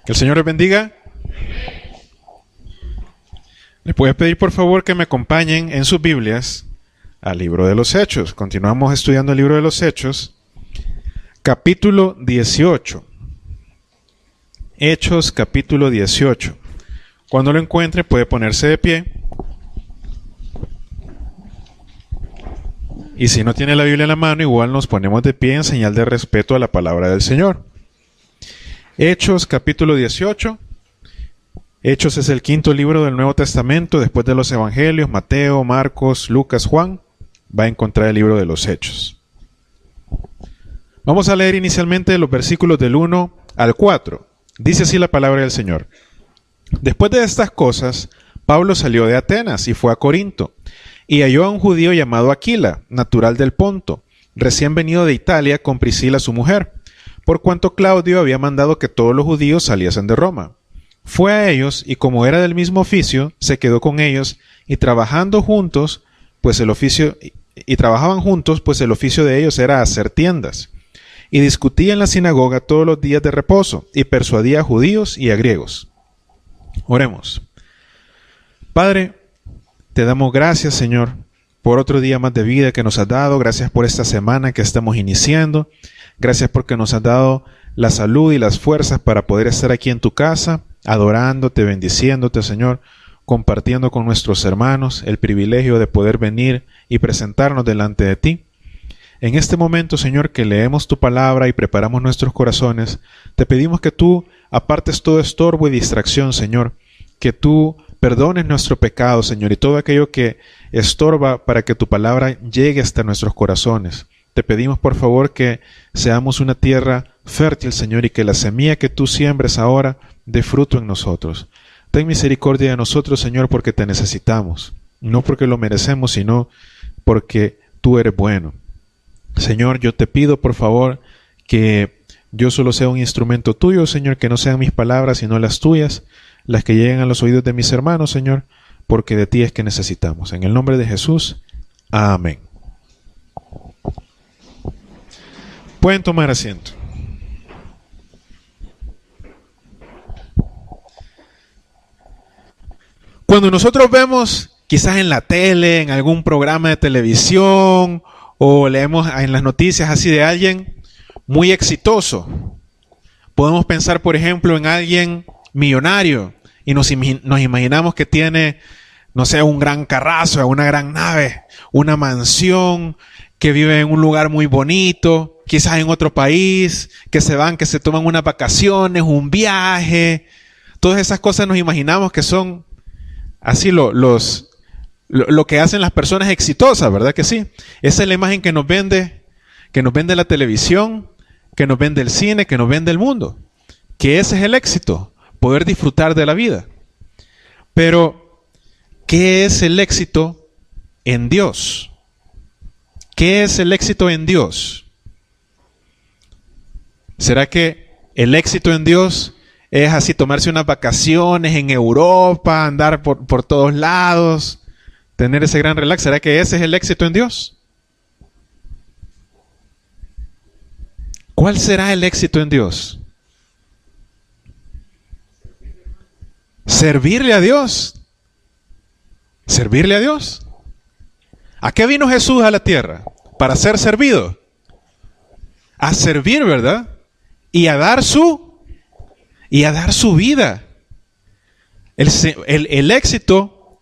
Que el Señor les bendiga. Les puedo pedir por favor que me acompañen en sus Biblias al libro de los Hechos. Continuamos estudiando el libro de los Hechos, capítulo 18. Hechos, capítulo 18. Cuando lo encuentre puede ponerse de pie. Y si no tiene la Biblia en la mano, igual nos ponemos de pie en señal de respeto a la palabra del Señor. Hechos, capítulo 18. Hechos es el quinto libro del Nuevo Testamento, después de los Evangelios, Mateo, Marcos, Lucas, Juan. Va a encontrar el libro de los Hechos. Vamos a leer inicialmente los versículos del 1 al 4. Dice así la palabra del Señor. Después de estas cosas, Pablo salió de Atenas y fue a Corinto, y halló a un judío llamado Aquila, natural del Ponto, recién venido de Italia con Priscila su mujer, por cuanto Claudio había mandado que todos los judíos saliesen de Roma. Fue a ellos, y como era del mismo oficio, se quedó con ellos, y trabajaban juntos, pues el oficio de ellos era hacer tiendas. Y discutía en la sinagoga todos los días de reposo, y persuadía a judíos y a griegos. Oremos. Padre, te damos gracias, Señor, por otro día más de vida que nos has dado. Gracias por esta semana que estamos iniciando. Gracias porque nos has dado la salud y las fuerzas para poder estar aquí en tu casa, adorándote, bendiciéndote, Señor, compartiendo con nuestros hermanos el privilegio de poder venir y presentarnos delante de ti. En este momento, Señor, que leemos tu palabra y preparamos nuestros corazones, te pedimos que tú apartes todo estorbo y distracción, Señor, que tú perdones nuestro pecado, Señor, y todo aquello que estorba para que tu palabra llegue hasta nuestros corazones. Te pedimos, por favor, que seamos una tierra fértil, Señor, y que la semilla que tú siembres ahora dé fruto en nosotros. Ten misericordia de nosotros, Señor, porque te necesitamos. No porque lo merecemos, sino porque tú eres bueno. Señor, yo te pido, por favor, que yo solo sea un instrumento tuyo, Señor, que no sean mis palabras, sino las tuyas, las que lleguen a los oídos de mis hermanos, Señor, porque de ti es que necesitamos. En el nombre de Jesús, amén. Pueden tomar asiento. Cuando nosotros vemos, quizás en la tele, en algún programa de televisión, o leemos en las noticias así de alguien muy exitoso, podemos pensar, por ejemplo, en alguien millonario y nos imaginamos que tiene, no sé, un gran carrazo, una gran nave, una mansión, que vive en un lugar muy bonito, quizás en otro país, que se toman unas vacaciones, un viaje. Todas esas cosas nos imaginamos que son así lo que hacen las personas exitosas, ¿verdad que sí? Esa es la imagen que nos vende la televisión, que nos vende el cine, que nos vende el mundo. Que ese es el éxito, poder disfrutar de la vida. Pero, ¿qué es el éxito en Dios? ¿Qué es el éxito en Dios? ¿Será que el éxito en Dios es así tomarse unas vacaciones en Europa, andar por todos lados, tener ese gran relax? ¿Será que ese es el éxito en Dios? ¿Cuál será el éxito en Dios? Servirle a Dios. Servirle a Dios. ¿A qué vino Jesús a la tierra? Para ser servido. A servir, ¿verdad? Y a dar su vida. El éxito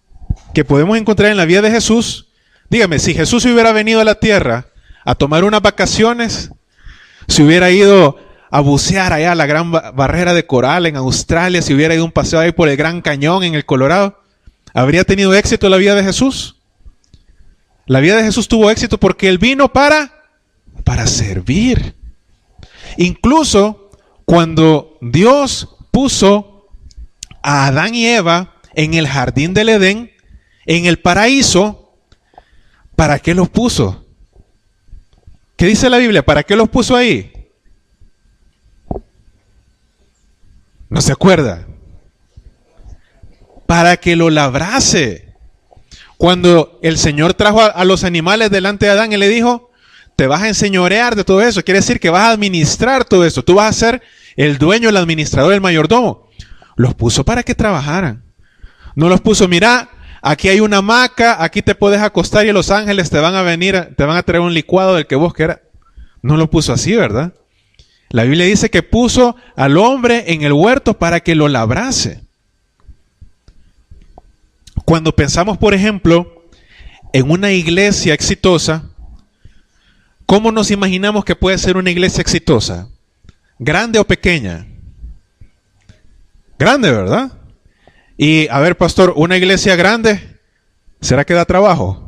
que podemos encontrar en la vida de Jesús, dígame, si Jesús hubiera venido a la tierra a tomar unas vacaciones, si hubiera ido a bucear allá a la gran barrera de coral en Australia, si hubiera ido un paseo ahí por el Gran Cañón en el Colorado, ¿habría tenido éxito la vida de Jesús? La vida de Jesús tuvo éxito porque Él vino para servir. Incluso cuando Dios puso a Adán y Eva en el jardín del Edén, en el paraíso, ¿para qué los puso? ¿Qué dice la Biblia? ¿Para qué los puso ahí? ¿No se acuerda? Para que lo labrase. Cuando el Señor trajo a los animales delante de Adán y le dijo, te vas a enseñorear de todo eso. Quiere decir que vas a administrar todo eso. Tú vas a ser el dueño, el administrador, el mayordomo. Los puso para que trabajaran. No los puso, mira, aquí hay una hamaca, aquí te puedes acostar y los ángeles te van a venir, te van a traer un licuado del que vos quieras. No lo puso así, ¿verdad? La Biblia dice que puso al hombre en el huerto para que lo labrase. Cuando pensamos, por ejemplo, en una iglesia exitosa, ¿cómo nos imaginamos que puede ser una iglesia exitosa? ¿Grande o pequeña? Grande, ¿verdad? Y, a ver, pastor, ¿una iglesia grande? ¿Será que da trabajo?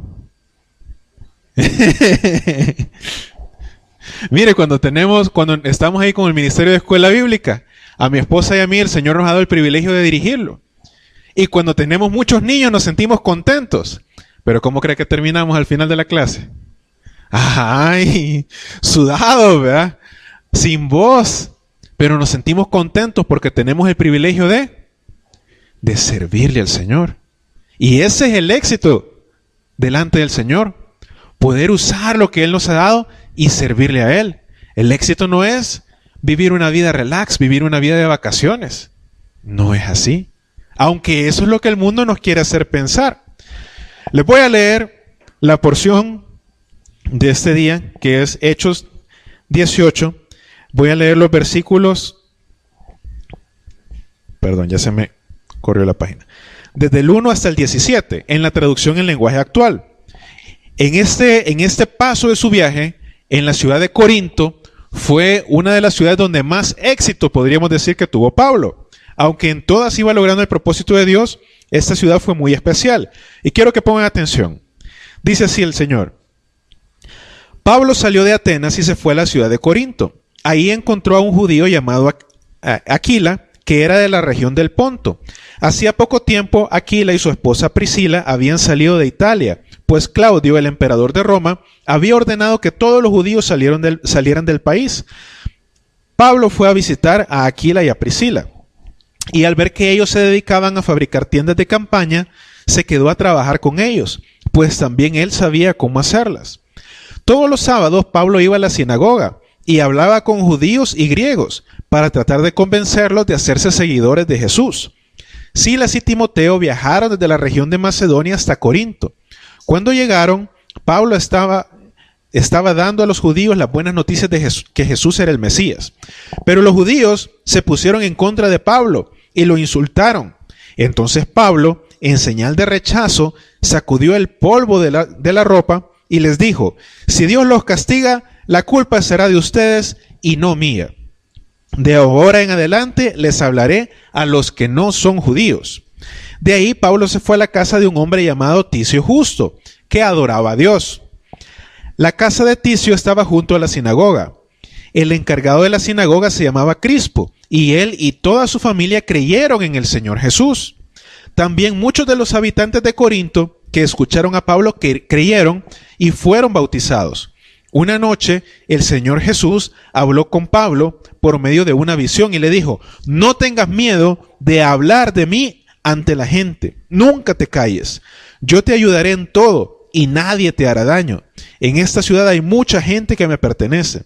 Mire, cuando estamos ahí con el Ministerio de Escuela Bíblica, a mi esposa y a mí el Señor nos ha dado el privilegio de dirigirlo. Y cuando tenemos muchos niños nos sentimos contentos. Pero ¿cómo cree que terminamos al final de la clase? ¡Ay! Sudados, ¿verdad? Sin voz. Pero nos sentimos contentos porque tenemos el privilegio de servirle al Señor. Y ese es el éxito delante del Señor. Poder usar lo que Él nos ha dado y servirle a Él. El éxito no es vivir una vida relax, vivir una vida de vacaciones. No es así. Aunque eso es lo que el mundo nos quiere hacer pensar. Les voy a leer la porción de este día, que es Hechos 18. Voy a leer los versículos. Perdón, ya se me corrió la página. Desde el 1 hasta el 17, en la traducción en lenguaje actual. En este paso de su viaje, en la ciudad de Corinto, fue una de las ciudades donde más éxito podríamos decir que tuvo Pablo. Aunque en todas iba logrando el propósito de Dios, esta ciudad fue muy especial. Y quiero que pongan atención. Dice así el Señor. Pablo salió de Atenas y se fue a la ciudad de Corinto. Ahí encontró a un judío llamado Aquila, que era de la región del Ponto. Hacía poco tiempo, Aquila y su esposa Priscila habían salido de Italia, pues Claudio, el emperador de Roma, había ordenado que todos los judíos salieran del país. Pablo fue a visitar a Aquila y a Priscila. Y al ver que ellos se dedicaban a fabricar tiendas de campaña, se quedó a trabajar con ellos, pues también él sabía cómo hacerlas. Todos los sábados Pablo iba a la sinagoga y hablaba con judíos y griegos para tratar de convencerlos de hacerse seguidores de Jesús. Silas y Timoteo viajaron desde la región de Macedonia hasta Corinto. Cuando llegaron, Pablo estaba dando a los judíos las buenas noticias de que Jesús era el Mesías. Pero los judíos se pusieron en contra de Pablo y lo insultaron. Entonces Pablo, en señal de rechazo, sacudió el polvo de la ropa y les dijo: si Dios los castiga, la culpa será de ustedes y no mía. De ahora en adelante les hablaré a los que no son judíos. De ahí Pablo se fue a la casa de un hombre llamado Ticio Justo, que adoraba a Dios. La casa de Ticio estaba junto a la sinagoga. El encargado de la sinagoga se llamaba Crispo, y él y toda su familia creyeron en el Señor Jesús. También muchos de los habitantes de Corinto que escucharon a Pablo creyeron y fueron bautizados. Una noche el Señor Jesús habló con Pablo por medio de una visión y le dijo: no tengas miedo de hablar de mí ante la gente, nunca te calles, yo te ayudaré en todo y nadie te hará daño. En esta ciudad hay mucha gente que me pertenece.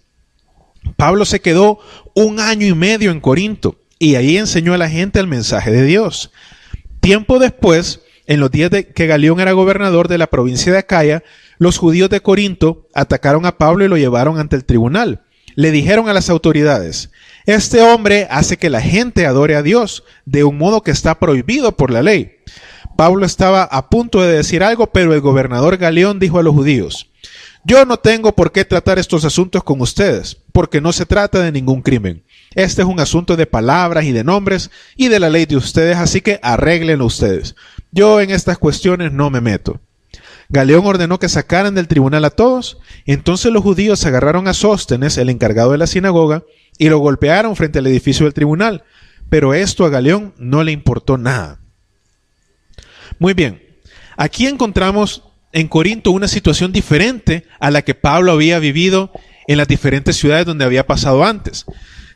Pablo se quedó 1 año y medio en Corinto y ahí enseñó a la gente el mensaje de Dios. Tiempo después, en los días de que Galión era gobernador de la provincia de Acaya, los judíos de Corinto atacaron a Pablo y lo llevaron ante el tribunal. Le dijeron a las autoridades: este hombre hace que la gente adore a Dios de un modo que está prohibido por la ley. Pablo estaba a punto de decir algo, pero el gobernador Galión dijo a los judíos: yo no tengo por qué tratar estos asuntos con ustedes, porque no se trata de ningún crimen. Este es un asunto de palabras y de nombres y de la ley de ustedes, así que arréglenlo ustedes. Yo en estas cuestiones no me meto. Galión ordenó que sacaran del tribunal a todos. Entonces los judíos agarraron a Sóstenes, el encargado de la sinagoga, y lo golpearon frente al edificio del tribunal. Pero esto a Galión no le importó nada. Muy bien, aquí encontramos en Corinto una situación diferente a la que Pablo había vivido en las diferentes ciudades donde había pasado antes.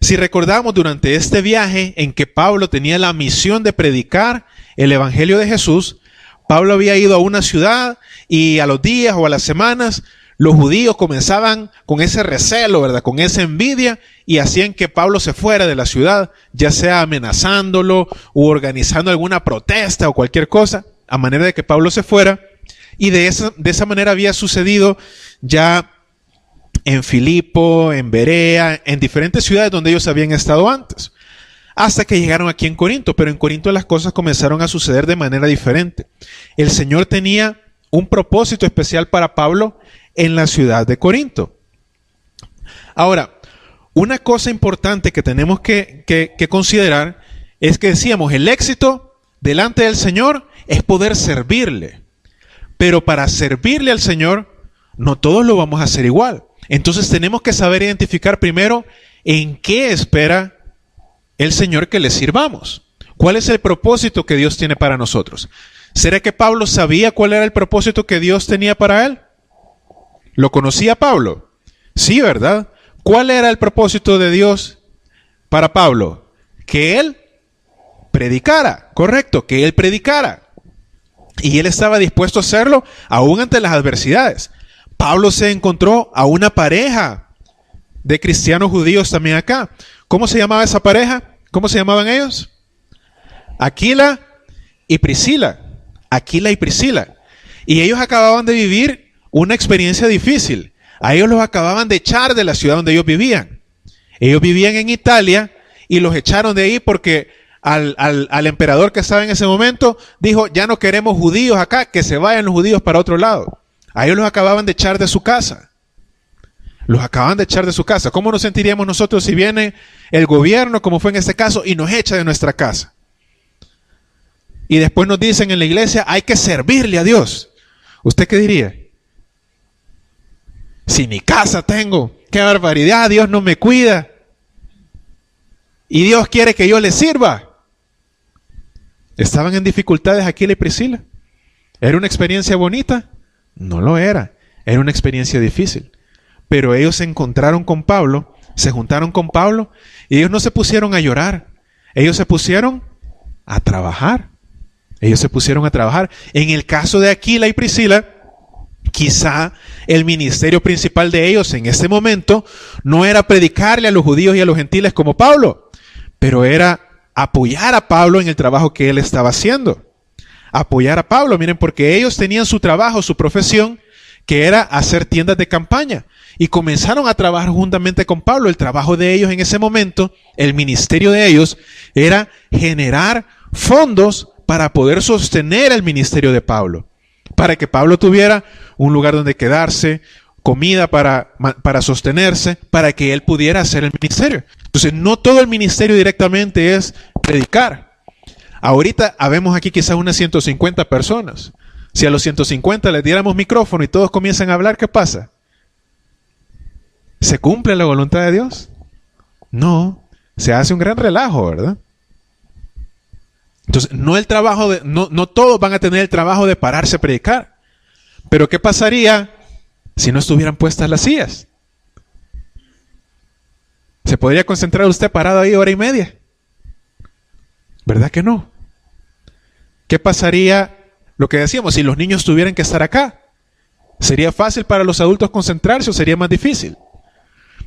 Si recordamos, durante este viaje en que Pablo tenía la misión de predicar el evangelio de Jesús, Pablo había ido a una ciudad y a los días o a las semanas los judíos comenzaban con ese recelo, ¿verdad? Con esa envidia y hacían que Pablo se fuera de la ciudad, ya sea amenazándolo o organizando alguna protesta o cualquier cosa, a manera de que Pablo se fuera. Y de esa manera había sucedido ya en Filipo, en Berea, en diferentes ciudades donde ellos habían estado antes, hasta que llegaron aquí en Corinto. Pero en Corinto las cosas comenzaron a suceder de manera diferente. El Señor tenía un propósito especial para Pablo en la ciudad de Corinto. Ahora, una cosa importante que tenemos que considerar es que decíamos, el éxito delante del Señor es poder servirle. Pero para servirle al Señor, no todos lo vamos a hacer igual. Entonces tenemos que saber identificar primero en qué espera el Señor que le sirvamos. ¿Cuál es el propósito que Dios tiene para nosotros? ¿Será que Pablo sabía cuál era el propósito que Dios tenía para él? ¿Lo conocía Pablo? Sí, ¿verdad? ¿Cuál era el propósito de Dios para Pablo? Que él predicara, correcto, que él predicara. Y él estaba dispuesto a hacerlo aún ante las adversidades. Pablo se encontró a una pareja de cristianos judíos también acá. ¿Cómo se llamaba esa pareja? ¿Cómo se llamaban ellos? Aquila y Priscila. Aquila y Priscila. Y ellos acababan de vivir una experiencia difícil. A ellos los acababan de echar de la ciudad donde ellos vivían. Ellos vivían en Italia y los echaron de ahí porque al emperador que estaba en ese momento dijo, ya no queremos judíos acá, que se vayan los judíos para otro lado. A ellos los acababan de echar de su casa. Los acaban de echar de su casa. ¿Cómo nos sentiríamos nosotros si viene el gobierno, como fue en este caso, y nos echa de nuestra casa? Y después nos dicen en la iglesia, hay que servirle a Dios. ¿Usted qué diría? Si ni casa tengo, qué barbaridad, Dios no me cuida. Y Dios quiere que yo le sirva. ¿Estaban en dificultades Aquila y Priscila? ¿Era una experiencia bonita? No lo era. Era una experiencia difícil. Pero ellos se encontraron con Pablo, se juntaron con Pablo, y ellos no se pusieron a llorar. Ellos se pusieron a trabajar. Ellos se pusieron a trabajar. En el caso de Aquila y Priscila, quizá el ministerio principal de ellos en este momento no era predicarle a los judíos y a los gentiles como Pablo, pero era apoyar a Pablo en el trabajo que él estaba haciendo. Apoyar a Pablo, miren, porque ellos tenían su trabajo, su profesión, que era hacer tiendas de campaña. Y comenzaron a trabajar juntamente con Pablo. El trabajo de ellos en ese momento, el ministerio de ellos, era generar fondos para poder sostener el ministerio de Pablo. Para que Pablo tuviera un lugar donde quedarse, comida para sostenerse, para que él pudiera hacer el ministerio. Entonces, no todo el ministerio directamente es predicar. Ahorita habemos aquí quizás unas 150 personas. Si a los 150 les diéramos micrófono y todos comienzan a hablar, ¿qué pasa? ¿Se cumple la voluntad de Dios? No, se hace un gran relajo, ¿verdad? Entonces, no todos van a tener el trabajo de pararse a predicar. Pero ¿qué pasaría si no estuvieran puestas las sillas? ¿Se podría concentrar usted parado ahí hora y media? ¿Verdad que no? ¿Qué pasaría, lo que decíamos, si los niños tuvieran que estar acá? ¿Sería fácil para los adultos concentrarse o sería más difícil?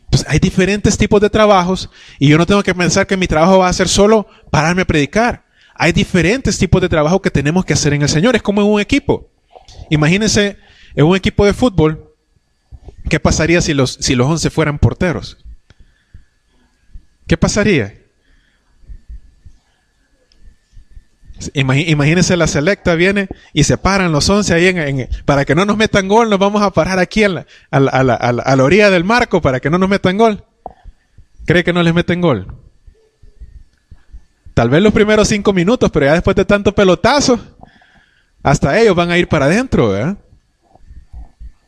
Pues hay diferentes tipos de trabajos y yo no tengo que pensar que mi trabajo va a ser solo pararme a predicar. Hay diferentes tipos de trabajo que tenemos que hacer en el Señor. Es como en un equipo. Imagínense en un equipo de fútbol, ¿qué pasaría si los 11 fueran porteros? ¿Qué pasaría? Imagínense la selecta viene y se paran los 11 ahí para que no nos metan gol, nos vamos a parar aquí a la orilla del marco para que no nos metan gol. ¿Cree que no les meten gol? Tal vez los primeros 5 minutos, pero ya después de tanto pelotazo, hasta ellos van a ir para adentro, ¿verdad?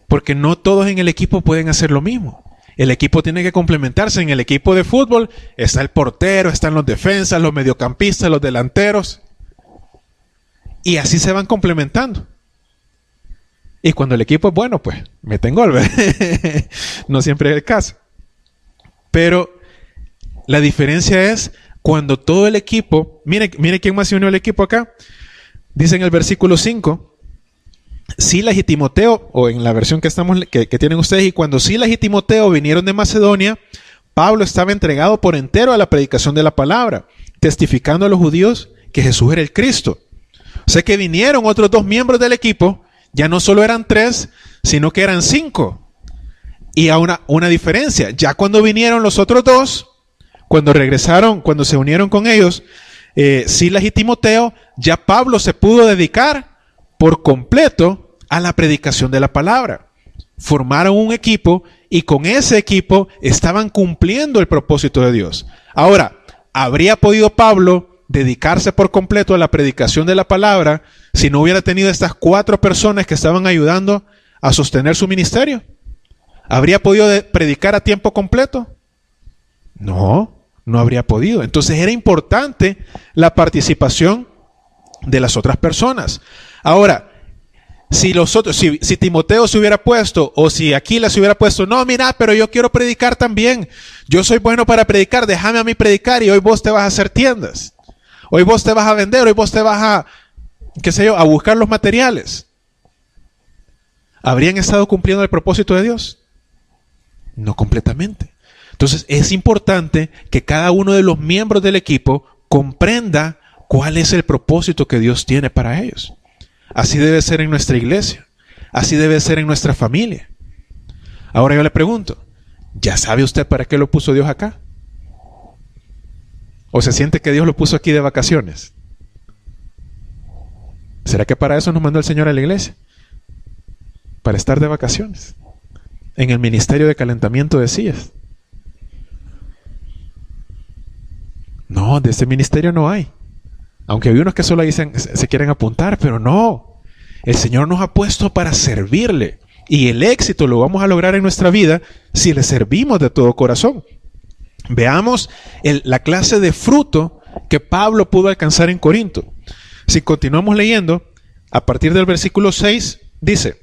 Porque no todos en el equipo pueden hacer lo mismo. El equipo tiene que complementarse. En el equipo de fútbol está el portero, están los defensas, los mediocampistas, los delanteros. Y así se van complementando. Y cuando el equipo es bueno, pues meten gol, ¿verdad? No siempre es el caso. Pero la diferencia es cuando todo el equipo, mire quién más se unió al equipo acá. Dice en el versículo 5, Silas y Timoteo, o en la versión que tienen ustedes, y cuando Silas y Timoteo vinieron de Macedonia, Pablo estaba entregado por entero a la predicación de la palabra, testificando a los judíos que Jesús era el Cristo. O sea que vinieron otros 2 miembros del equipo, ya no solo eran 3, sino que eran 5. Y a una diferencia, ya cuando vinieron los otros 2, cuando regresaron, cuando se unieron con ellos, Silas y Timoteo, ya Pablo se pudo dedicar por completo a la predicación de la palabra. Formaron un equipo y con ese equipo estaban cumpliendo el propósito de Dios. Ahora, ¿habría podido Pablo dedicarse por completo a la predicación de la palabra si no hubiera tenido estas 4 personas que estaban ayudando a sostener su ministerio? ¿Habría podido predicar a tiempo completo? No, no habría podido. Entonces era importante la participación de las otras personas. Ahora, si Timoteo se hubiera puesto, o si Aquiles se hubiera puesto, no, mira, pero yo quiero predicar también. Yo soy bueno para predicar, déjame a mí predicar y hoy vos te vas a hacer tiendas. Hoy vos te vas a vender, hoy vos te vas a, qué sé yo, a buscar los materiales. ¿Habrían estado cumpliendo el propósito de Dios? No completamente. Entonces es importante que cada uno de los miembros del equipo comprenda cuál es el propósito que Dios tiene para ellos. Así debe ser en nuestra iglesia. Así debe ser en nuestra familia. Ahora yo le pregunto, ¿ya sabe usted para qué lo puso Dios acá? ¿O se siente que Dios lo puso aquí de vacaciones? ¿Será que para eso nos mandó el Señor a la iglesia? Para estar de vacaciones. En el ministerio de calentamiento de sillas. No, de ese ministerio no hay. Aunque hay unos que solo dicen, se quieren apuntar, pero no. El Señor nos ha puesto para servirle. Y el éxito lo vamos a lograr en nuestra vida si le servimos de todo corazón. Veamos la clase de fruto que Pablo pudo alcanzar en Corinto. Si continuamos leyendo, a partir del versículo 6, dice,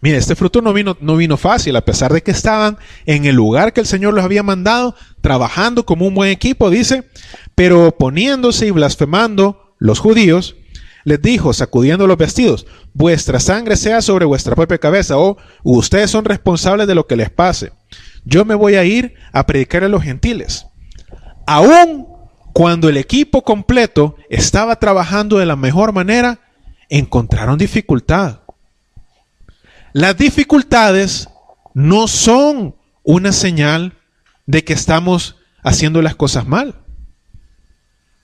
mire, este fruto no vino fácil, a pesar de que estaban en el lugar que el Señor los había mandado, trabajando como un buen equipo, dice, pero oponiéndose y blasfemando los judíos, les dijo, sacudiendo los vestidos, vuestra sangre sea sobre vuestra propia cabeza, o ustedes son responsables de lo que les pase. Yo me voy a ir a predicar a los gentiles. Aún cuando el equipo completo estaba trabajando de la mejor manera, encontraron dificultad. Las dificultades no son una señal de que estamos haciendo las cosas mal.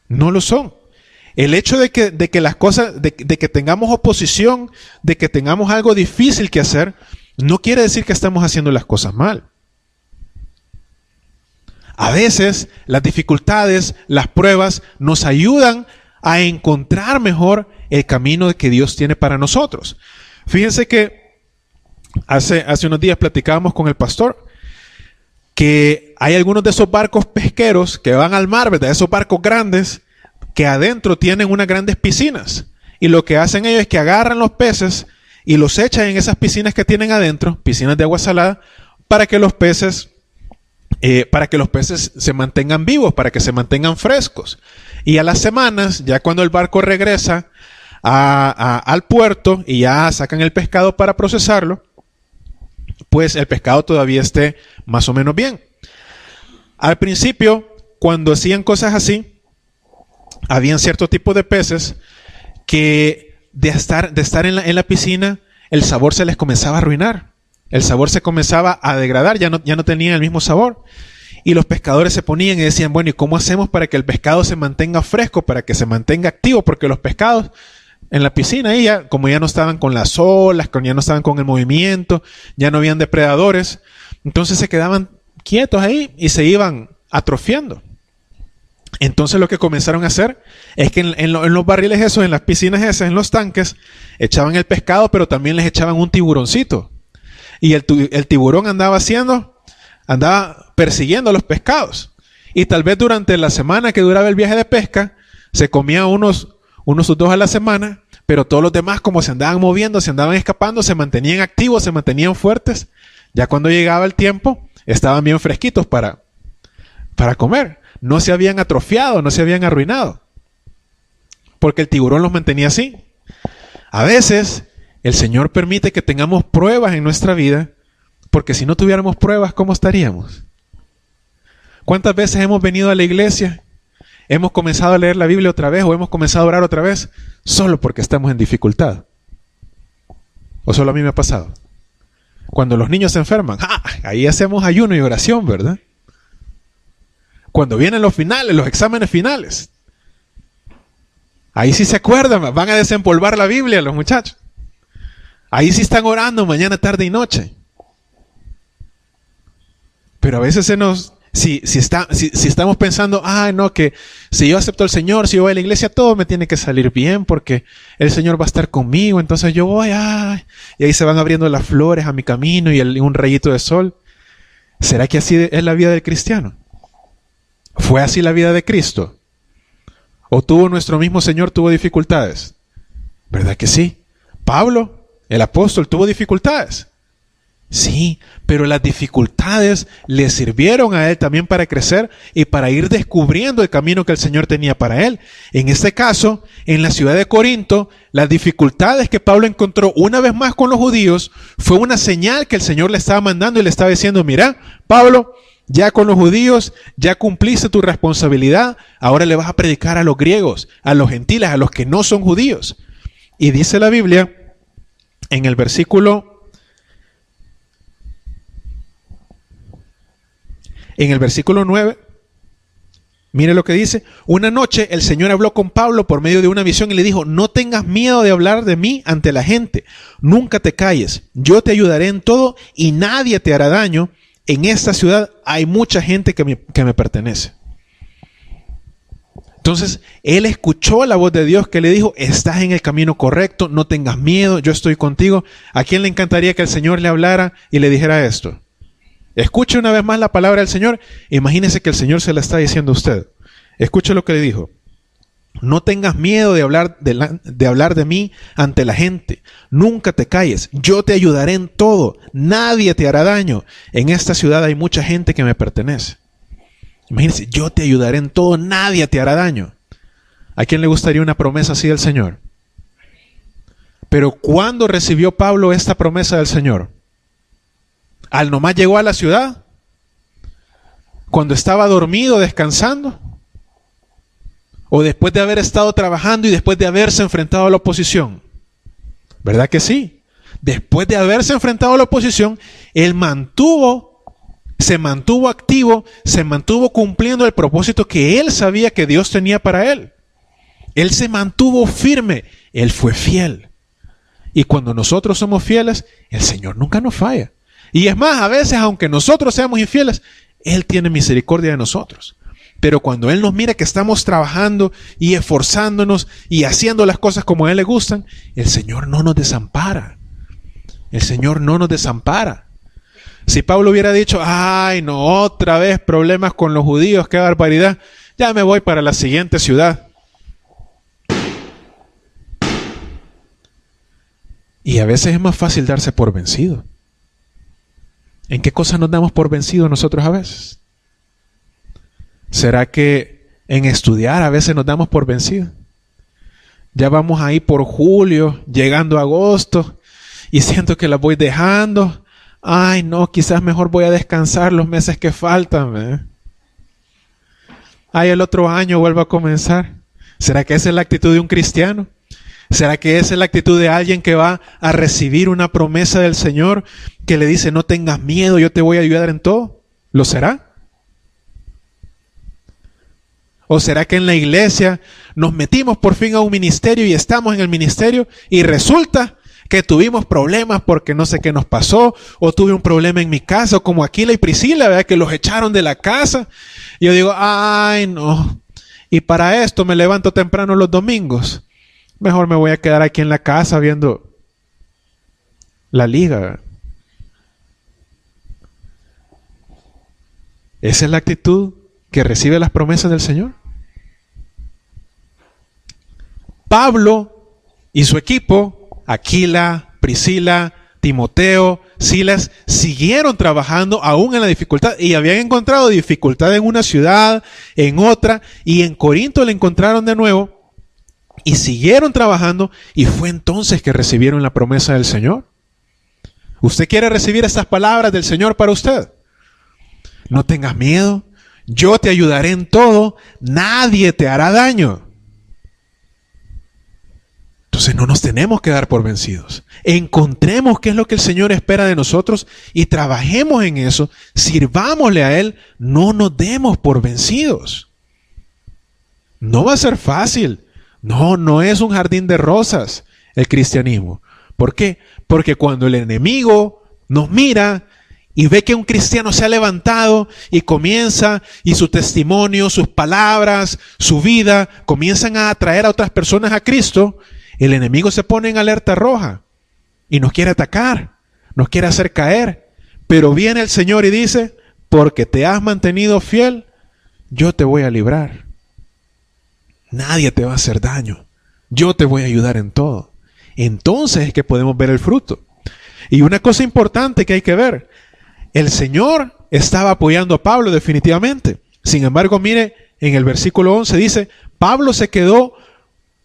No lo son. El hecho de que las cosas, de que tengamos oposición, de que tengamos algo difícil que hacer, no quiere decir que estamos haciendo las cosas mal. A veces las dificultades, las pruebas nos ayudan a encontrar mejor el camino que Dios tiene para nosotros. Fíjense que hace unos días platicábamos con el pastor que hay algunos de esos barcos pesqueros que van al mar, ¿verdad? Esos barcos grandes que adentro tienen unas grandes piscinas. Y lo que hacen ellos es que agarran los peces y los echan en esas piscinas que tienen adentro, piscinas de agua salada, para que los peces se mantengan vivos, para que se mantengan frescos. Y a las semanas, ya cuando el barco regresa al puerto y ya sacan el pescado para procesarlo, pues el pescado todavía esté más o menos bien. Al principio, cuando hacían cosas así, habían cierto tipo de peces que de estar en la piscina, el sabor se les comenzaba a arruinar. El sabor se comenzaba a degradar, ya no tenían el mismo sabor. Y los pescadores se ponían y decían, bueno, ¿y cómo hacemos para que el pescado se mantenga fresco, para que se mantenga activo? Porque los pescados en la piscina, como ya no estaban con las olas, ya no estaban con el movimiento, ya no habían depredadores, entonces se quedaban quietos ahí y se iban atrofiando. Entonces lo que comenzaron a hacer es que en los barriles esos, en las piscinas esas, en los tanques, echaban el pescado, pero también les echaban un tiburoncito. Y el tiburón andaba persiguiendo a los pescados. Y tal vez durante la semana que duraba el viaje de pesca, se comía unos 2 a la semana, pero todos los demás, como se andaban moviendo, se andaban escapando, se mantenían activos, se mantenían fuertes. Ya cuando llegaba el tiempo, estaban bien fresquitos para comer. No se habían atrofiado, no se habían arruinado. Porque el tiburón los mantenía así. A veces, El Señor permite que tengamos pruebas en nuestra vida, porque si no tuviéramos pruebas, ¿cómo estaríamos? ¿Cuántas veces hemos venido a la iglesia? Hemos comenzado a leer la Biblia otra vez o hemos comenzado a orar otra vez solo porque estamos en dificultad. ¿O solo a mí me ha pasado? Cuando los niños se enferman, ahí hacemos ayuno y oración, ¿verdad? Cuando vienen los finales, los exámenes finales, ahí sí se acuerdan, van a desempolvar la Biblia los muchachos. Ahí sí están orando mañana, tarde y noche. Pero a veces si estamos pensando, no, que si yo acepto al Señor, si yo voy a la iglesia, todo me tiene que salir bien porque el Señor va a estar conmigo, entonces yo voy, y ahí se van abriendo las flores a mi camino y un rayito de sol. ¿Será que así es la vida del cristiano? ¿Fue así la vida de Cristo? ¿O nuestro mismo Señor tuvo dificultades? ¿Verdad que sí? Pablo, el apóstol, tuvo dificultades. Sí, pero las dificultades le sirvieron a él también para crecer y para ir descubriendo el camino que el Señor tenía para él. En este caso, en la ciudad de Corinto, las dificultades que Pablo encontró una vez más con los judíos fue una señal que el Señor le estaba mandando y le estaba diciendo, mira, Pablo, ya con los judíos, ya cumpliste tu responsabilidad, ahora le vas a predicar a los griegos, a los gentiles, a los que no son judíos. Y dice la Biblia, en el versículo 9, mire lo que dice. Una noche el Señor habló con Pablo por medio de una visión y le dijo, no tengas miedo de hablar de mí ante la gente, nunca te calles, yo te ayudaré en todo y nadie te hará daño. En esta ciudad hay mucha gente que me pertenece. Entonces, él escuchó la voz de Dios que le dijo, estás en el camino correcto, no tengas miedo, yo estoy contigo. ¿A quién le encantaría que el Señor le hablara y le dijera esto? Escuche una vez más la palabra del Señor. Imagínese que el Señor se la está diciendo a usted. Escuche lo que le dijo. No tengas miedo de hablar de mí ante la gente. Nunca te calles. Yo te ayudaré en todo. Nadie te hará daño. En esta ciudad hay mucha gente que me pertenece. Imagínese, yo te ayudaré en todo. Nadie te hará daño. ¿A quién le gustaría una promesa así del Señor? Pero ¿cuándo recibió Pablo esta promesa del Señor? ¿Al nomás llegó a la ciudad? ¿Cuando estaba dormido, descansando? ¿O después de haber estado trabajando y después de haberse enfrentado a la oposición? ¿Verdad que sí? Después de haberse enfrentado a la oposición, él se mantuvo activo, se mantuvo cumpliendo el propósito que él sabía que Dios tenía para él. Él se mantuvo firme, él fue fiel. Y cuando nosotros somos fieles, el Señor nunca nos falla. Y es más, a veces, aunque nosotros seamos infieles, Él tiene misericordia de nosotros. Pero cuando Él nos mira que estamos trabajando y esforzándonos y haciendo las cosas como a Él le gustan, el Señor no nos desampara. El Señor no nos desampara. Si Pablo hubiera dicho, ay no, otra vez problemas con los judíos, qué barbaridad, ya me voy para la siguiente ciudad. Y a veces es más fácil darse por vencido. ¿En qué cosas nos damos por vencido nosotros a veces? ¿Será que en estudiar a veces nos damos por vencido? Ya vamos ahí por julio, llegando a agosto, y siento que las voy dejando. Ay, no, quizás mejor voy a descansar los meses que faltan. Ay, el otro año vuelvo a comenzar. ¿Será que esa es la actitud de un cristiano? ¿Será que esa es la actitud de alguien que va a recibir una promesa del Señor que le dice, no tengas miedo, yo te voy a ayudar en todo? ¿Lo será? ¿O será que en la iglesia nos metimos por fin a un ministerio y estamos en el ministerio y resulta que tuvimos problemas porque no sé qué nos pasó, o tuve un problema en mi casa, como Aquila y Priscila, ¿verdad? Que los echaron de la casa? Y yo digo, ay no, y para esto me levanto temprano los domingos. Mejor me voy a quedar aquí en la casa viendo la liga. ¿Esa es la actitud que recibe las promesas del Señor? Pablo y su equipo, Aquila, Priscila, Timoteo, Silas, siguieron trabajando aún en la dificultad y habían encontrado dificultad en una ciudad, en otra, y en Corinto le encontraron de nuevo Y siguieron trabajando y fue entonces que recibieron la promesa del Señor. ¿Usted quiere recibir estas palabras del Señor para usted? No tengas miedo, yo te ayudaré en todo, nadie te hará daño. Entonces no nos tenemos que dar por vencidos. Encontremos qué es lo que el Señor espera de nosotros y trabajemos en eso, sirvámosle a Él, no nos demos por vencidos. No va a ser fácil. No es un jardín de rosas el cristianismo. ¿Por qué? Porque cuando el enemigo nos mira y ve que un cristiano se ha levantado y comienza, y su testimonio, sus palabras, su vida, comienzan a atraer a otras personas a Cristo, el enemigo se pone en alerta roja y nos quiere atacar, nos quiere hacer caer. Pero viene el Señor y dice, porque te has mantenido fiel, yo te voy a librar. Nadie te va a hacer daño. Yo te voy a ayudar en todo. Entonces es que podemos ver el fruto. Y una cosa importante que hay que ver, el Señor estaba apoyando a Pablo definitivamente. Sin embargo, mire, en el versículo 11 dice, Pablo se quedó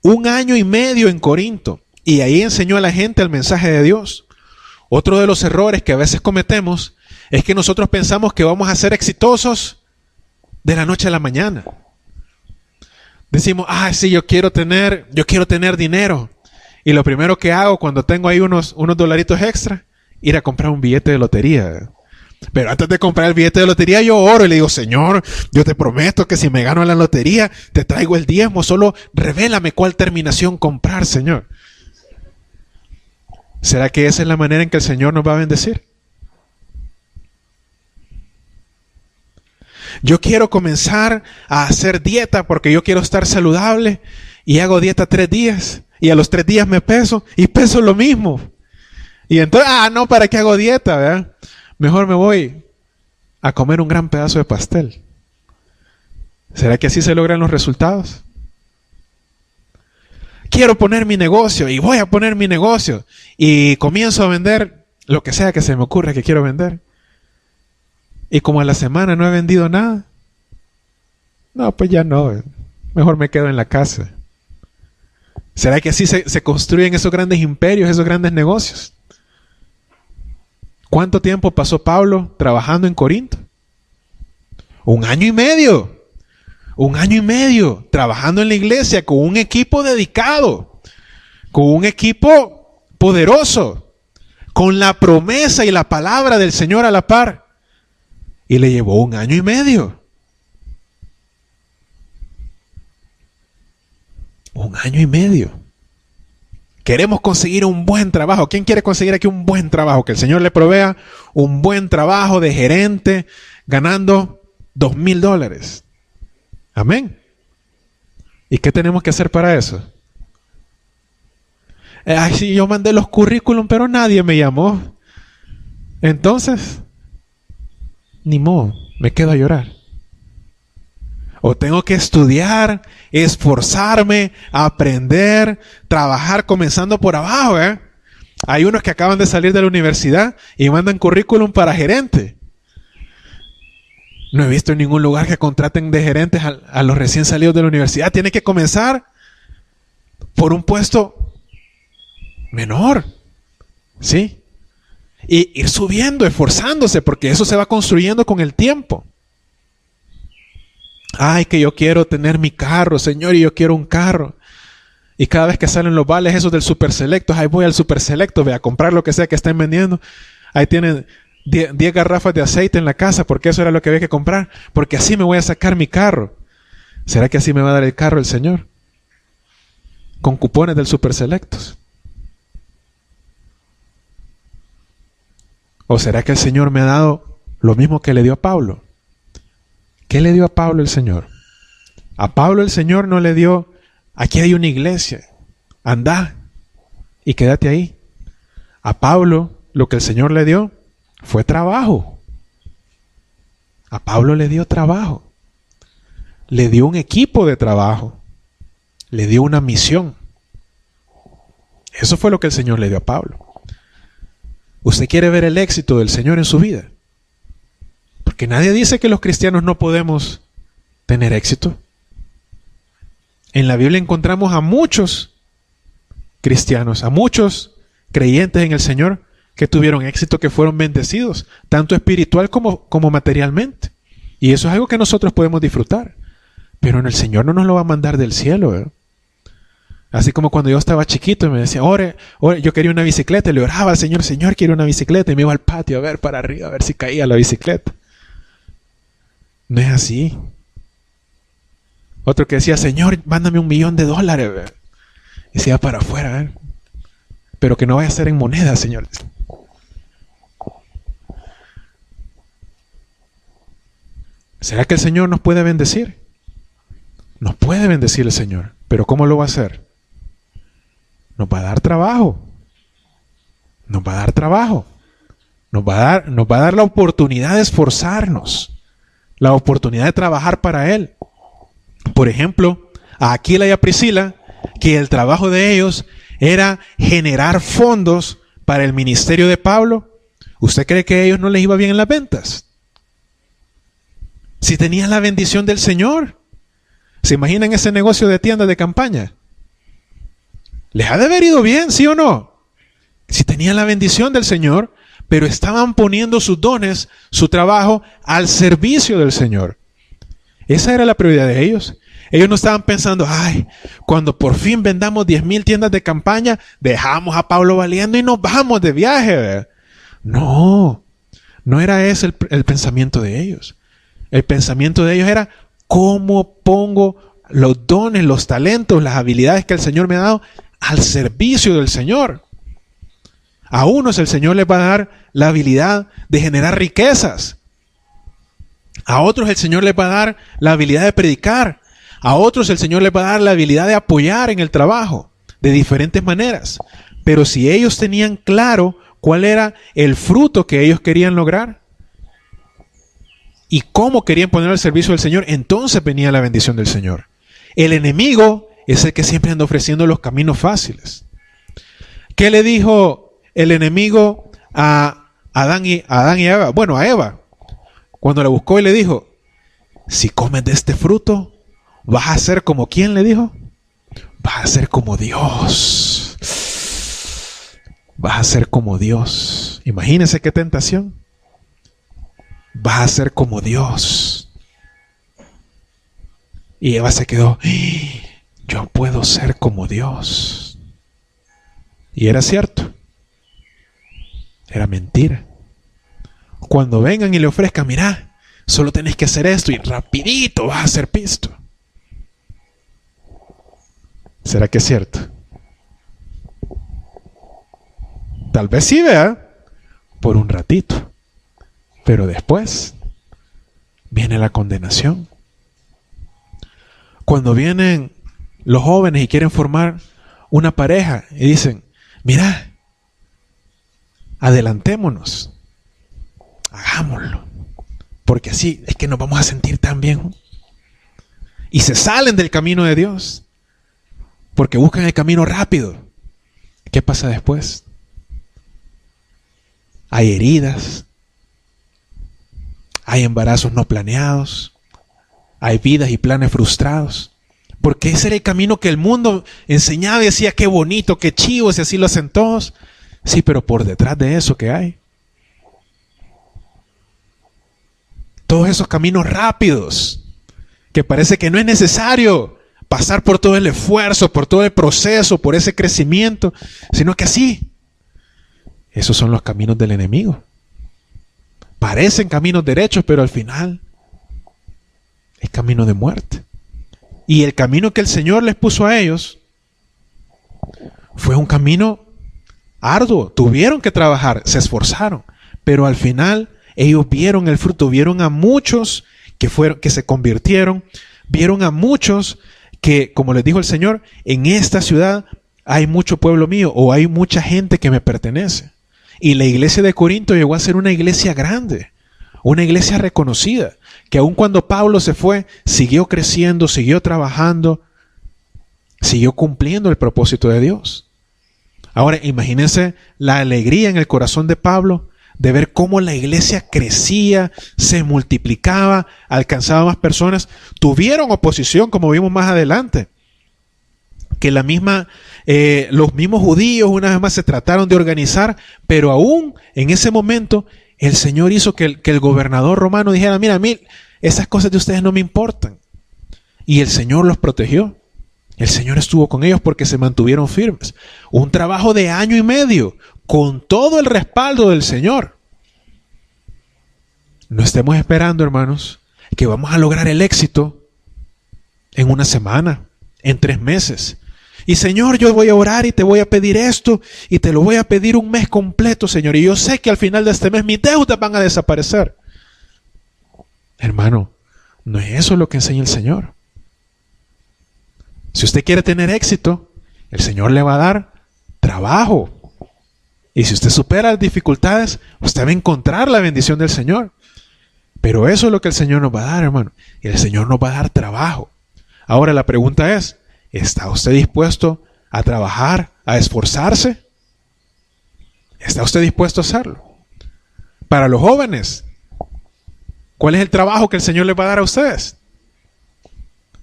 1 año y medio en Corinto y ahí enseñó a la gente el mensaje de Dios. Otro de los errores que a veces cometemos es que nosotros pensamos que vamos a ser exitosos de la noche a la mañana. Decimos, sí, yo quiero tener dinero. Y lo primero que hago cuando tengo ahí unos dolaritos extra, ir a comprar un billete de lotería. Pero antes de comprar el billete de lotería, yo oro y le digo, Señor, yo te prometo que si me gano la lotería, te traigo el diezmo. Solo revélame cuál terminación comprar, Señor. ¿Será que esa es la manera en que el Señor nos va a bendecir? Yo quiero comenzar a hacer dieta porque yo quiero estar saludable y hago dieta 3 días y a los 3 días me peso y peso lo mismo. Y entonces, no, ¿para qué hago dieta? ¿Verdad? Mejor me voy a comer un gran pedazo de pastel. ¿Será que así se logran los resultados? Quiero poner mi negocio y voy a poner mi negocio y comienzo a vender lo que sea que se me ocurra que quiero vender. Y como a la semana no he vendido nada, no, pues ya no, mejor me quedo en la casa. ¿Será que así se construyen esos grandes imperios, esos grandes negocios? ¿Cuánto tiempo pasó Pablo trabajando en Corinto? 1 año y medio. 1 año y medio trabajando en la iglesia con un equipo dedicado, con un equipo poderoso, con la promesa y la palabra del Señor a la par. Y le llevó 1 año y medio. 1 año y medio. Queremos conseguir un buen trabajo. ¿Quién quiere conseguir aquí un buen trabajo? Que el Señor le provea un buen trabajo de gerente ganando $2,000. Amén. ¿Y qué tenemos que hacer para eso? Sí, yo mandé los currículum, pero nadie me llamó. Entonces, ni modo, me quedo a llorar. O tengo que estudiar, esforzarme, aprender, trabajar comenzando por abajo, ¿eh? Hay unos que acaban de salir de la universidad y mandan currículum para gerente. No he visto en ningún lugar que contraten de gerentes a los recién salidos de la universidad. Tiene que comenzar por un puesto menor, ¿sí? Y ir subiendo, esforzándose, porque eso se va construyendo con el tiempo. Ay, que yo quiero tener mi carro, Señor, y yo quiero un carro. Y cada vez que salen los vales esos del Super Selecto, ahí voy al Super Selecto, voy a comprar lo que sea que estén vendiendo. Ahí tienen 10 garrafas de aceite en la casa, porque eso era lo que había que comprar. Porque así me voy a sacar mi carro. ¿Será que así me va a dar el carro el Señor? Con cupones del Super Selectos. ¿O será que el Señor me ha dado lo mismo que le dio a Pablo? ¿Qué le dio a Pablo el Señor? A Pablo el Señor no le dio, aquí hay una iglesia, anda y quédate ahí. A Pablo lo que el Señor le dio fue trabajo. A Pablo le dio trabajo. Le dio un equipo de trabajo. Le dio una misión. Eso fue lo que el Señor le dio a Pablo. ¿Usted quiere ver el éxito del Señor en su vida? Porque nadie dice que los cristianos no podemos tener éxito. En la Biblia encontramos a muchos cristianos, a muchos creyentes en el Señor que tuvieron éxito, que fueron bendecidos, tanto espiritual como materialmente. Y eso es algo que nosotros podemos disfrutar. Pero en el Señor no nos lo va a mandar del cielo, ¿eh? Así como cuando yo estaba chiquito y me decía, ore, yo quería una bicicleta, y le oraba al Señor, Señor, quiero una bicicleta, y me iba al patio a ver para arriba, a ver si caía la bicicleta. No es así. Otro que decía, Señor, mándame $1,000,000, y se iba para afuera, ¿eh? Pero que no vaya a ser en moneda, Señor. ¿Será que el Señor nos puede bendecir? Nos puede bendecir el Señor, pero ¿cómo lo va a hacer? Nos va a dar trabajo. Nos va a dar trabajo. Nos va a dar la oportunidad de esforzarnos, la oportunidad de trabajar para Él. Por ejemplo, a Aquila y a Priscila, que el trabajo de ellos era generar fondos para el ministerio de Pablo. ¿Usted cree que a ellos no les iba bien en las ventas? Si tenían la bendición del Señor. ¿Se imaginan ese negocio de tiendas de campaña? ¿Les ha de haber ido bien, sí o no? Si tenían la bendición del Señor, pero estaban poniendo sus dones, su trabajo, al servicio del Señor. Esa era la prioridad de ellos. Ellos no estaban pensando, ay, cuando por fin vendamos 10,000 tiendas de campaña, dejamos a Pablo valiendo y nos vamos de viaje, ¿verdad? No, no era ese el pensamiento de ellos. El pensamiento de ellos era, ¿cómo pongo los dones, los talentos, las habilidades que el Señor me ha dado al servicio del Señor? A unos el Señor les va a dar la habilidad de generar riquezas. A otros el Señor les va a dar la habilidad de predicar. A otros el Señor les va a dar la habilidad de apoyar en el trabajo de diferentes maneras. Pero si ellos tenían claro cuál era el fruto que ellos querían lograr y cómo querían poner al servicio del Señor, entonces venía la bendición del Señor. El enemigo es el que siempre anda ofreciendo los caminos fáciles. ¿Qué le dijo el enemigo a Adán y Eva? Bueno, a Eva, cuando la buscó y le dijo, si comes de este fruto, vas a ser como ¿quién le dijo? Vas a ser como Dios. Vas a ser como Dios. Imagínense qué tentación. Vas a ser como Dios. Y Eva se quedó, yo puedo ser como Dios. Y era cierto. Era mentira. Cuando vengan y le ofrezcan, mira, solo tenés que hacer esto y rapidito vas a ser pisto. ¿Será que es cierto? Tal vez sí, vea, por un ratito. Pero después viene la condenación. Cuando vienen los jóvenes y quieren formar una pareja y dicen, mira, adelantémonos, hagámoslo, porque así es que nos vamos a sentir tan bien. Y se salen del camino de Dios, porque buscan el camino rápido. ¿Qué pasa después? Hay heridas, hay embarazos no planeados, hay vidas y planes frustrados, porque ese era el camino que el mundo enseñaba y decía, qué bonito, qué chivo, si así lo hacen todos. Sí, pero por detrás de eso, ¿qué hay? Todos esos caminos rápidos, que parece que no es necesario pasar por todo el esfuerzo, por todo el proceso, por ese crecimiento, sino que así. Esos son los caminos del enemigo. Parecen caminos derechos, pero al final es camino de muerte. Y el camino que el Señor les puso a ellos fue un camino arduo. Tuvieron que trabajar, se esforzaron, pero al final ellos vieron el fruto, vieron a muchos que se convirtieron, vieron a muchos que, como les dijo el Señor, en esta ciudad hay mucho pueblo mío, o hay mucha gente que me pertenece. Y la iglesia de Corinto llegó a ser una iglesia grande, una iglesia reconocida, que aun cuando Pablo se fue, siguió creciendo, siguió trabajando, siguió cumpliendo el propósito de Dios. Ahora, imagínense la alegría en el corazón de Pablo de ver cómo la iglesia crecía, se multiplicaba, alcanzaba más personas. Tuvieron oposición, como vimos más adelante, que los mismos judíos una vez más se trataron de organizar, pero aún en ese momento el Señor hizo que el gobernador romano dijera, mira, a mí esas cosas de ustedes no me importan. Y el Señor los protegió. El Señor estuvo con ellos porque se mantuvieron firmes. Un trabajo de 1 año y medio, con todo el respaldo del Señor. No estemos esperando, hermanos, que vamos a lograr el éxito en 1 semana, en 3 meses. Y Señor, yo voy a orar y te voy a pedir esto y te lo voy a pedir 1 mes completo, Señor. Y yo sé que al final de este mes mis deudas van a desaparecer. Hermano, no es eso lo que enseña el Señor. Si usted quiere tener éxito, el Señor le va a dar trabajo. Y si usted supera las dificultades, usted va a encontrar la bendición del Señor. Pero eso es lo que el Señor nos va a dar, hermano. Y el Señor nos va a dar trabajo. Ahora la pregunta es, ¿está usted dispuesto a trabajar, a esforzarse? ¿Está usted dispuesto a hacerlo? Para los jóvenes, ¿cuál es el trabajo que el Señor les va a dar a ustedes?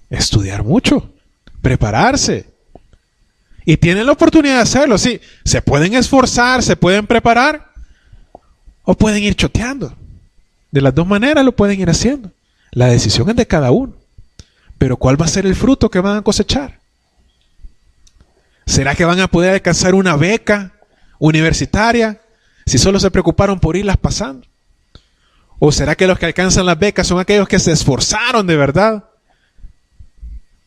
Estudiar mucho, prepararse. Y tienen la oportunidad de hacerlo, sí. Se pueden esforzar, se pueden preparar, o pueden ir choteando. De las dos maneras lo pueden ir haciendo. La decisión es de cada uno. Pero ¿cuál va a ser el fruto que van a cosechar? ¿Será que van a poder alcanzar una beca universitaria si solo se preocuparon por irlas pasando? ¿O será que los que alcanzan las becas son aquellos que se esforzaron de verdad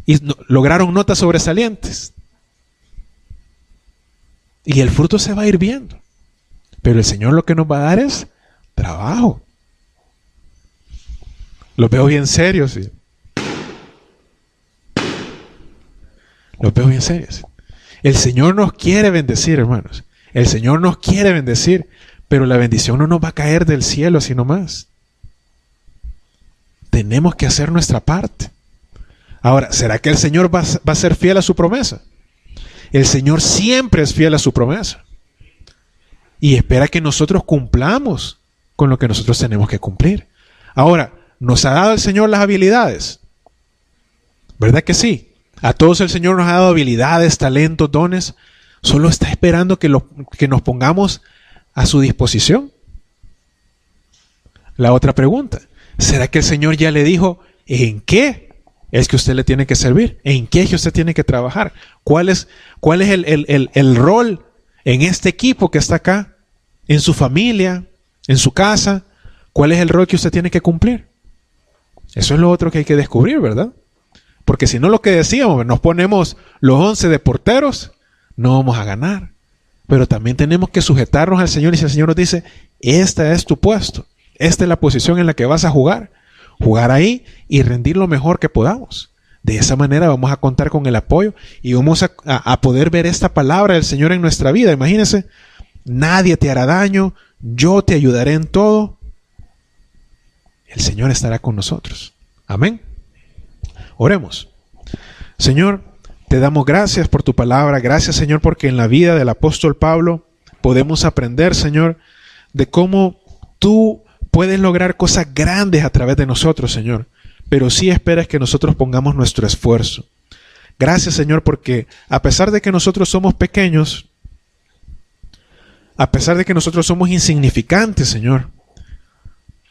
y lograron notas sobresalientes? Y el fruto se va a ir viendo. Pero el Señor lo que nos va a dar es trabajo. Los veo bien serios, ¿sí? Los veo bien serios. El Señor nos quiere bendecir, hermanos. El Señor nos quiere bendecir, pero la bendición no nos va a caer del cielo así nomás. Tenemos que hacer nuestra parte. Ahora, ¿será que el Señor va a ser fiel a su promesa? El Señor siempre es fiel a su promesa. Y espera que nosotros cumplamos con lo que nosotros tenemos que cumplir. Ahora, ¿nos ha dado el Señor las habilidades? ¿Verdad que sí? A todos el Señor nos ha dado habilidades, talentos, dones. Solo está esperando que nos pongamos a su disposición. La otra pregunta, ¿será que el Señor ya le dijo en qué es que usted le tiene que servir? ¿En qué es que usted tiene que trabajar? ¿Cuál es el rol en este equipo que está acá? ¿En su familia? ¿En su casa? ¿Cuál es el rol que usted tiene que cumplir? Eso es lo otro que hay que descubrir, ¿verdad? Porque si no, lo que decíamos, nos ponemos los 11 de porteros, no vamos a ganar. Pero también tenemos que sujetarnos al Señor. Y si el Señor nos dice, este es tu puesto, esta es la posición en la que vas a jugar ahí y rendir lo mejor que podamos. De esa manera vamos a contar con el apoyo y vamos a poder ver esta palabra del Señor en nuestra vida. Imagínense, nadie te hará daño, yo te ayudaré en todo. El Señor estará con nosotros. Amén. Oremos. Señor, te damos gracias por tu palabra. Gracias, Señor, porque en la vida del apóstol Pablo podemos aprender, Señor, de cómo tú puedes lograr cosas grandes a través de nosotros, Señor. Pero sí esperas que nosotros pongamos nuestro esfuerzo. Gracias, Señor, porque a pesar de que nosotros somos pequeños, a pesar de que nosotros somos insignificantes, Señor,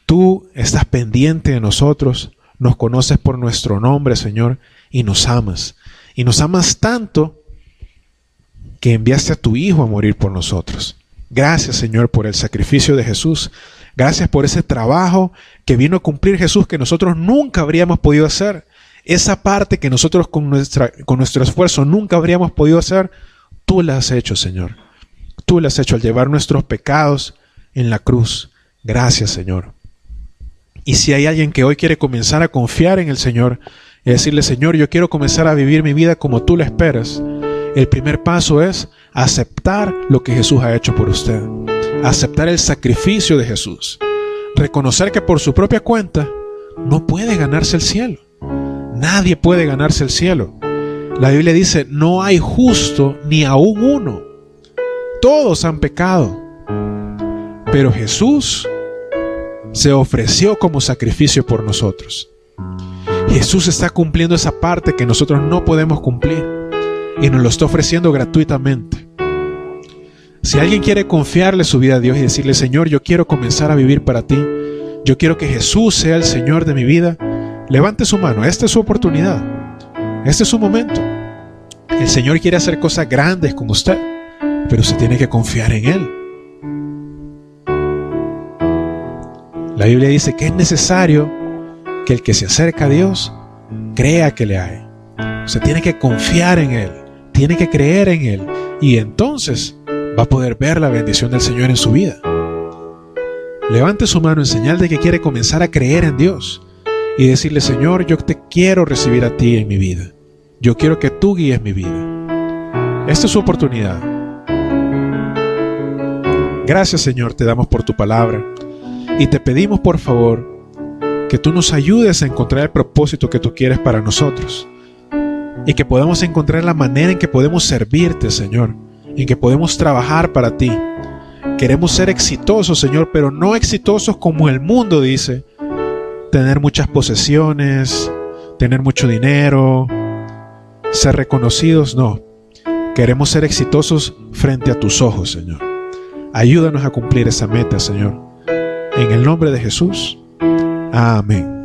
tú estás pendiente de nosotros. Nos conoces por nuestro nombre, Señor, y nos amas. Y nos amas tanto que enviaste a tu Hijo a morir por nosotros. Gracias, Señor, por el sacrificio de Jesús. Gracias por ese trabajo que vino a cumplir Jesús que nosotros nunca habríamos podido hacer. Esa parte que nosotros con nuestro esfuerzo nunca habríamos podido hacer, tú la has hecho, Señor. Tú la has hecho al llevar nuestros pecados en la cruz. Gracias, Señor. Y si hay alguien que hoy quiere comenzar a confiar en el Señor y decirle, Señor, yo quiero comenzar a vivir mi vida como tú la esperas, el primer paso es aceptar lo que Jesús ha hecho por usted. Aceptar el sacrificio de Jesús. Reconocer que por su propia cuenta no puede ganarse el cielo. Nadie puede ganarse el cielo. La Biblia dice, no hay justo ni aún uno. Todos han pecado. Pero Jesús se ofreció como sacrificio por nosotros. Jesús está cumpliendo esa parte que nosotros no podemos cumplir. y nos lo está ofreciendo gratuitamente. Si alguien quiere confiarle su vida a Dios y decirle: Señor, yo quiero comenzar a vivir para ti, yo quiero que Jesús sea el Señor de mi vida, levante su mano. Esta es su oportunidad, este es su momento. El Señor quiere hacer cosas grandes con usted, pero usted tiene que confiar en Él. La Biblia dice que es necesario que el que se acerca a Dios crea que le hay. Usted tiene que confiar en Él, tiene que creer en Él, y entonces va a poder ver la bendición del Señor en su vida. Levante su mano en señal de que quiere comenzar a creer en Dios y decirle: Señor, yo te quiero recibir a ti en mi vida. Yo quiero que tú guíes mi vida. Esta es su oportunidad. Gracias, Señor, te damos por tu palabra y te pedimos, por favor, que tú nos ayudes a encontrar el propósito que tú quieres para nosotros y que podamos encontrar la manera en que podemos servirte, Señor, en que podemos trabajar para ti. Queremos ser exitosos, Señor, pero no exitosos como el mundo dice: tener muchas posesiones, tener mucho dinero, ser reconocidos. No, queremos ser exitosos frente a tus ojos, Señor. Ayúdanos a cumplir esa meta, Señor. En el nombre de Jesús. Amén.